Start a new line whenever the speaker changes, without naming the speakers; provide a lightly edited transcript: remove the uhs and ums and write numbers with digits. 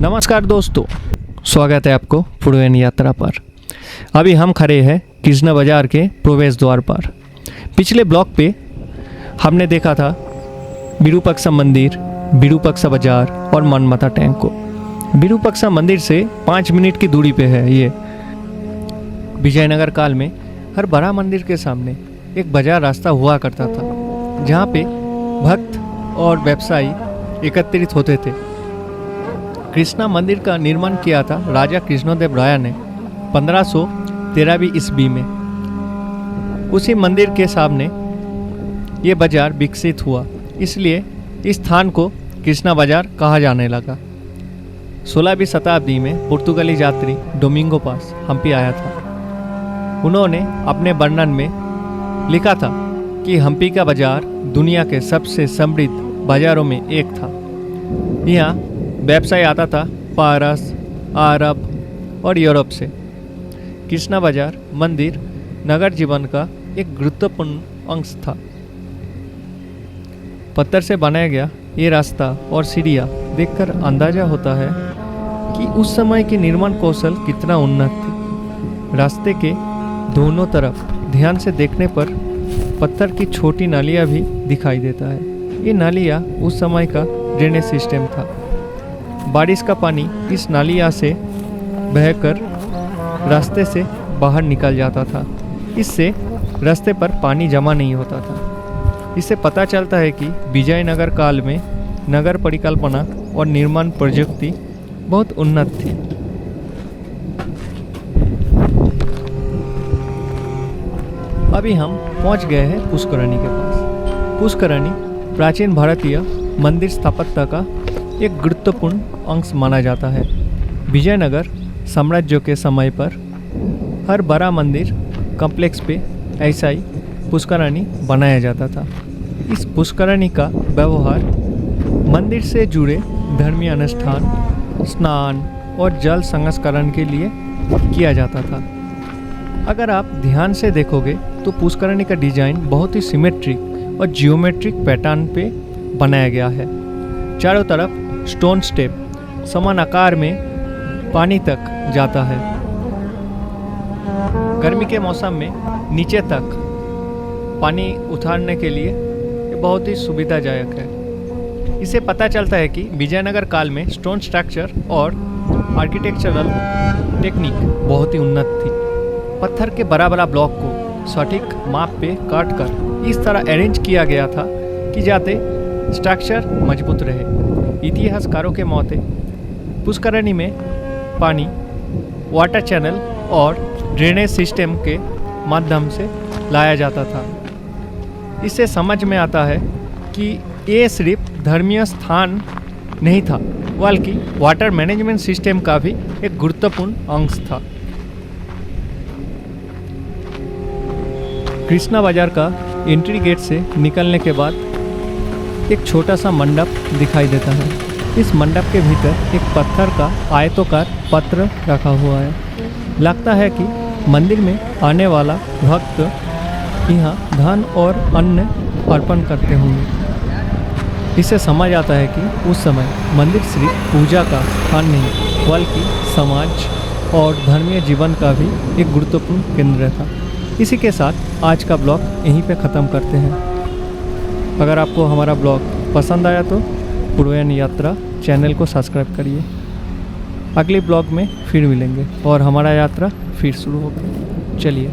नमस्कार दोस्तों, स्वागत है आपको पुरवेन यात्रा पर। अभी हम खड़े हैं कृष्णा बाजार के प्रवेश द्वार पर। पिछले ब्लॉग पे हमने देखा था विरूपाक्षा मंदिर, विरूपाक्षा बाजार और मनमाता टैंक को। विरूपाक्षा मंदिर से 5 मिनट की दूरी पे है ये। विजयनगर काल में हर बड़ा मंदिर के सामने एक बाजार रास्ता हुआ करता था, जहाँ पे भक्त और व्यवसायी एकत्रित होते थे। कृष्णा मंदिर का निर्माण किया था राजा कृष्णदेव राय ने 1513 ईस्वी में। उसी मंदिर के सामने ये बाजार विकसित हुआ, इसलिए इस स्थान को कृष्णा बाजार कहा जाने लगा। 16वीं शताब्दी में पुर्तगाली यात्री डोमिंगो पास हम्पी आया था। उन्होंने अपने वर्णन में लिखा था कि हम्पी का बाजार दुनिया के सबसे समृद्ध बाजारों में एक था। यहाँ व्यवसाय आता था पारस, अरब और यूरोप से। कृष्णा बाजार मंदिर नगर जीवन का एक गुरुत्वपूर्ण अंश था। पत्थर से बनाया गया ये रास्ता और सीढ़ियाँ देखकर अंदाजा होता है कि उस समय के निर्माण कौशल कितना उन्नत थे। रास्ते के दोनों तरफ ध्यान से देखने पर पत्थर की छोटी नालियाँ भी दिखाई देता है। ये नालियाँ उस समय का ड्रेनेज सिस्टम था। बारिश का पानी इस नालियाँ से बहकर रास्ते से बाहर निकल जाता था। इससे रास्ते पर पानी जमा नहीं होता था। इससे पता चलता है कि विजयनगर काल में नगर परिकल्पना और निर्माण प्रौद्योगिकी बहुत उन्नत थी। अभी हम पहुंच गए हैं पुष्करणी के पास। पुष्करणी प्राचीन भारतीय मंदिर स्थापत्य का एक गुरुत्वपूर्ण अंश माना जाता है। विजयनगर साम्राज्य के समय पर हर बड़ा मंदिर कॉम्प्लेक्स पे ऐसा ही पुष्करणी बनाया जाता था। इस पुष्करणी का व्यवहार मंदिर से जुड़े धर्मीय अनुष्ठान, स्नान और जल संस्करण के लिए किया जाता था। अगर आप ध्यान से देखोगे तो पुष्करणी का डिजाइन बहुत ही सिमेट्रिक और जियोमेट्रिक पैटर्न पे बनाया गया है। चारों तरफ स्टोन स्टेप समान आकार में पानी तक जाता है। गर्मी के मौसम में नीचे तक पानी उतारने के लिए ये बहुत ही सुविधाजनक है। इससे पता चलता है कि विजयनगर काल में स्टोन स्ट्रक्चर और आर्किटेक्चरल टेक्निक बहुत ही उन्नत थी। पत्थर के बड़ा बड़ा ब्लॉक को सटीक माप पे काट कर इस तरह अरेंज किया गया था कि जाते स्ट्रक्चर मजबूत रहे। इतिहासकारों के मते पुष्करणी में पानी वाटर चैनल और ड्रेनेज सिस्टम के माध्यम से लाया जाता था। इससे समझ में आता है कि ये सिर्फ धर्मीय स्थान नहीं था, बल्कि वाटर मैनेजमेंट सिस्टम का भी एक गुरुत्वपूर्ण अंश था। कृष्णा बाजार का एंट्री गेट से निकलने के बाद एक छोटा सा मंडप दिखाई देता है। इस मंडप के भीतर एक पत्थर का आयताकार पत्र रखा हुआ है। लगता है कि मंदिर में आने वाला भक्त यहाँ धन और अन्न अर्पण करते होंगे। इससे समझ आता है कि उस समय मंदिर सिर्फ पूजा का स्थान नहीं, बल्कि समाज और धर्मीय जीवन का भी एक गुरुत्वपूर्ण केंद्र था। इसी के साथ आज का ब्लॉग यहीं पे ख़त्म करते हैं। अगर आपको हमारा ब्लॉग पसंद आया तो पुरवेन यात्रा चैनल को सब्सक्राइब करिए। अगले ब्लॉग में फिर मिलेंगे और हमारा यात्रा फिर शुरू होगा। चलिए।